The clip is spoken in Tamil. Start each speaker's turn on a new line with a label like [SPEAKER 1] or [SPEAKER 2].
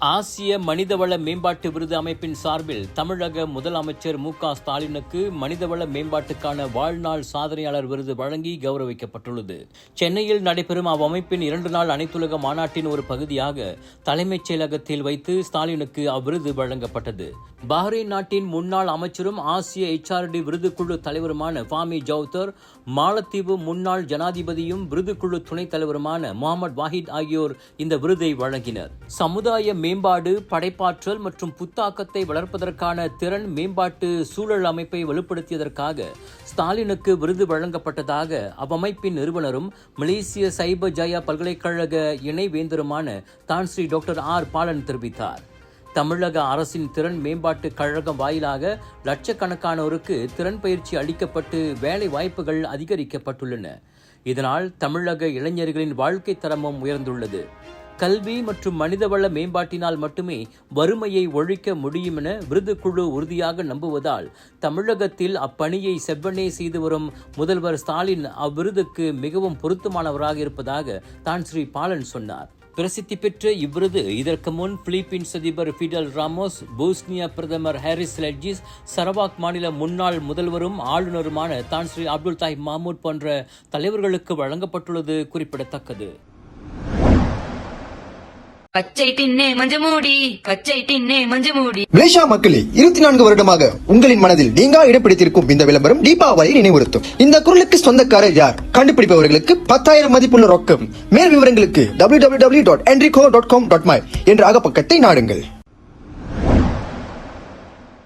[SPEAKER 1] ஆசிய மனிதவள மேம்பாட்டு விருது அமைப்பின் சார்பில் தமிழக முதலமைச்சர் மு.க. ஸ்டாலினுக்கு மனிதவள மேம்பாட்டுக்கான வாழ்நாள் சாதனையாளர் விருது வழங்கி கௌரவிக்கப்பட்டுள்ளது. சென்னையில் நடைபெறும் அவ்வமைப்பின் 2 நாள் அனைத்துலக மாநாட்டின் ஒரு பகுதியாக தலைமைச் செயலகத்தில் வைத்து ஸ்டாலினுக்கு அவ்விருது வழங்கப்பட்டது. பஹ்ரைன் நாட்டின் முன்னாள் அமைச்சரும் ஆசிய HRD விருதுக்குழு தலைவருமான ஃபாமி ஜவுதர், மாலத்தீவு முன்னாள் ஜனாதிபதியும் விருதுக்குழு துணைத் தலைவருமான முகமது வாஹித் ஆகியோர் இந்த விருதை வழங்கினர். சமுதாய மேம்பாடு, படைப்பாற்றல் மற்றும் புத்தாக்கத்தை வளர்ப்பதற்கான திறன் மேம்பாட்டு சூழல் அமைப்பை வலுப்படுத்தியதற்காக ஸ்டாலினுக்கு விருது வழங்கப்பட்டதாக அவ்வமைப்பின் நிறுவனரும் மலேசிய சைபர் ஜயா பல்கலைக்கழக இணைவேந்தருமான தான் ஸ்ரீ டாக்டர் ஆர் பாலன் தெரிவித்தார். தமிழக அரசின் திறன் மேம்பாட்டு கழகம் வாயிலாக லட்சக்கணக்கானோருக்கு திறன் பயிற்சி அளிக்கப்பட்டு வேலை வாய்ப்புகள் அதிகரிக்கப்பட்டுள்ளன. இதனால் தமிழக இளைஞர்களின் வாழ்க்கை தரமும் உயர்ந்துள்ளது. கல்வி மற்றும் மனிதவள மேம்பாட்டினால் மட்டுமே வறுமையை ஒழிக்க முடியும் என விருதுக்குழு உறுதியாக நம்புவதால் தமிழகத்தில் அப்பணியை செவ்வனே செய்து வரும் முதல்வர் ஸ்டாலின் அவ்விருதுக்கு மிகவும் பொருத்தமானவராக இருப்பதாக தான் ஸ்ரீ பாலன் சொன்னார். பிரசித்தி பெற்ற இவ்விருது இதற்கு முன் பிலிப்பீன்ஸ் அதிபர் ஃபிடல் ராமோஸ், போஸ்னியா பிரதமர் ஹாரிஸ் லெட்ஜிஸ், சரவாக் மாநில முன்னாள் முதல்வரும் ஆளுநருமான தான் ஸ்ரீ அப்துல் தாஹிப் மஹமூத் போன்ற தலைவர்களுக்கு வழங்கப்பட்டுள்ளது குறிப்பிடத்தக்கது.
[SPEAKER 2] மலேசியா மக்களே, 24 வருடமாக உங்களின் மனதில் நீங்கா இடம் பிடித்திருக்கும் இந்த விளம்பரம் தீபாவளி நினைவுறுத்தும். இந்த குரலுக்கு சொந்தக்காரர் யார்? கண்டுபிடிப்பவர்களுக்கு 10,000 மதிப்புள்ள ரொக்கம். மேல் விவரங்களுக்கு www.enrico.com.my என்ற அகப்பக்கத்தை நாடுங்கள்.